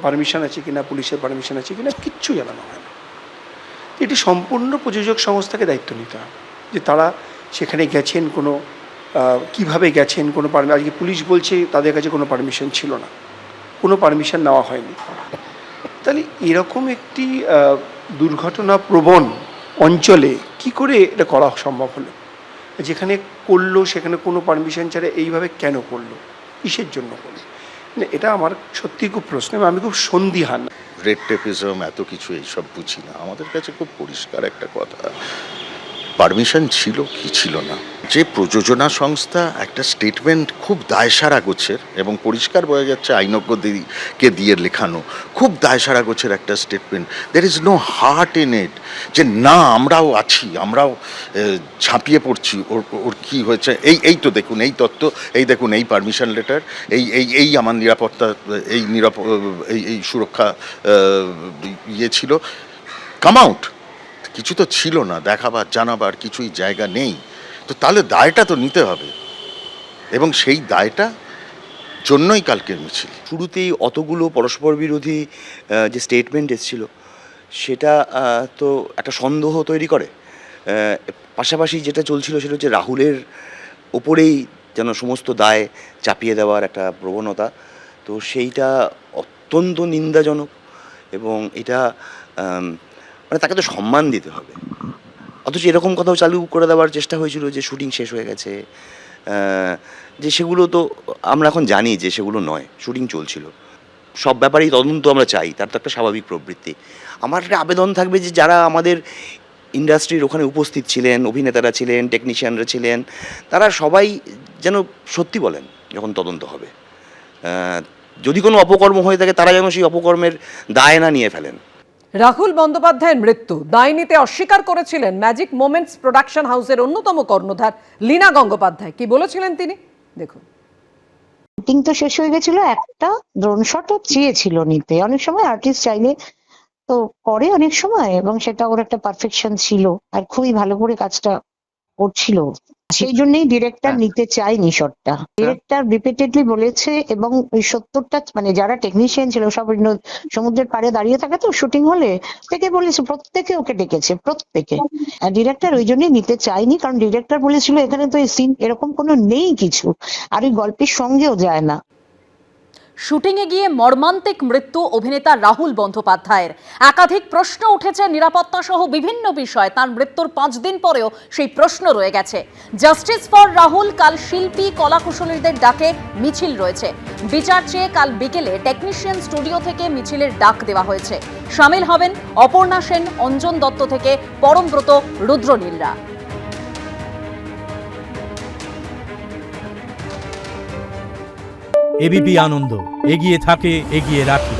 Permission আছে কিনা, পুলিশের পারমিশন আছে কিনা, কিচ্ছু জানানো হয় না। এটি সম্পূর্ণ প্রযোজক সংস্থাকে দায়িত্ব নিতে হবে যে তারা সেখানে গেছেন, কোনো কীভাবে গেছেন, কোনো আজকে পুলিশ বলছে তাদের কাছে কোনো পারমিশন ছিল না, কোনো পারমিশন নেওয়া হয়নি। তাহলে এরকম একটি দুর্ঘটনা প্রবণ অঞ্চলে কি করে এটা করা সম্ভব হলো? যেখানে করলো সেখানে কোনো পারমিশন ছাড়া এইভাবে কেন করলো, কিসের জন্য করলো? এটা আমার সত্যি খুব প্রশ্ন, আমি খুব সন্দিহান। রেড টেপিজম এত কিছু এইসব বুঝি না, আমাদের কাছে খুব পরিষ্কার একটা কথা, পারমিশন ছিল কি ছিল না। যে প্রযোজনা সংস্থা একটা স্টেটমেন্ট খুব দায়সারা গোছের এবং পরিষ্কার বোঝা যাচ্ছে আইনজ্ঞকে দিয়ে লেখানো, খুব দায়সারা গোছের একটা statement, there is no heart in it, যে না আমরাও আছি, আমরাও ঝাঁপিয়ে পড়ছি, ওর কী হয়েছে, এই তো দেখুন এই তত্ত্ব, এই দেখুন এই পারমিশন লেটার, এই আমার নিরাপত্তা, এই সুরক্ষা ইয়ে ছিল, কাম আউট। কিছু তো ছিল না, দেখাবার জানাবার কিছুই জায়গা নেই, তো তাহলে দায়টা তো নিতে হবে, এবং সেই দায়টা জন্যই কালকের মিছিল। শুরুতেই অতগুলো পরস্পর বিরোধী যে স্টেটমেন্ট এসেছিল সেটা তো একটা সন্দেহ তৈরি করে। পাশাপাশি যেটা চলছিল সেটা হচ্ছে রাহুলের ওপরেই যেন সমস্ত দায় চাপিয়ে দেওয়ার একটা প্রবণতা, তো সেইটা অত্যন্ত নিন্দাজনক। এবং এটা মানে তাকে তো সম্মান দিতে হবে, অথচ এরকম কথাও চালু করে দেওয়ার চেষ্টা হয়েছিল যে শুটিং শেষ হয়ে গেছে, যে সেগুলো তো আমরা এখন জানি যে সেগুলো নয়, শুটিং চলছিল। সব ব্যাপারেই তদন্ত আমরা চাই, তার তো একটা স্বাভাবিক প্রবৃত্তি। আমার একটা আবেদন থাকবে যে যারা আমাদের ইন্ডাস্ট্রির ওখানে উপস্থিত ছিলেন, অভিনেতারা ছিলেন, টেকনিশিয়ানরা ছিলেন, তারা সবাই যেন সত্যি বলেন যখন তদন্ত হবে। যদি কোনো অপকর্ম হয়ে থাকে তারা যেন সেই অপকর্মের দায় না নিয়ে ফেলেন। রাহুল বন্দ্যোপাধ্যায়ের মৃত্যু দায় নিতে অস্বীকার করেছিলেন ম্যাজিক মোমেন্টস প্রোডাকশন হাউসের অন্যতম কর্ণধার লীনা গঙ্গোপাধ্যায়। কি বলেছিলেন তিনি দেখুন। শুটিং তো শেষ হয়ে গেছিল, একটা ড্রোন শটও চেয়েছিল নিতে, অনেক সময় আর্টিস্ট চাইলে তো করে অনেক সময়, এবং সেটা ওর একটা পারফেকশন ছিল আর খুবই ভালো করে কাজটা করছিল, সেই জন্যই ডিরেক্টর নিতে চায়নি শটটা। ডিরেক্টর রিপিটেডলি বলেছে, এবং ওই 70টা মানে যারা টেকনিশিয়ান ছিল সব সমুদ্রের পাড়ে দাঁড়িয়ে থাকে তো শুটিং হলে, থেকে বলেছে প্রত্যেকে ওকে ডেকেছে, প্রত্যেকে। ডিরেক্টর ওই জন্যই নিতে চায়নি, কারণ ডিরেক্টর বলেছিল এখানে তো এই সিন এরকম কোনো নেই কিছু, আর ওই গল্পের সঙ্গেও যায় না। শুটিংয়ে গিয়ে মর্মান্তিক মৃত্যু অভিনেতা রাহুল বন্দ্যোপাধ্যায়ের। একাধিক প্রশ্ন উঠেছে নিরাপত্তা সহ বিভিন্ন বিষয়। তার মৃত্যুর 5 দিন পরেও সেই প্রশ্ন রয়ে গেছে। জাস্টিস ফর রাহুল, কাল শিল্পী কলাকুশলীদের ডাকে মিছিল রয়েছে। বিচার চেয়ে কাল বিকেলে টেকনিশিয়ান স্টুডিও থেকে মিছিলের ডাক দেওয়া হয়েছে। সামিল হবেন অপর্ণা সেন, অঞ্জন দত্ত থেকে পরমব্রত, রুদ্রনীলরা। এবিপি আনন্দ, এগিয়ে থাকে, এগিয়ে রাখে।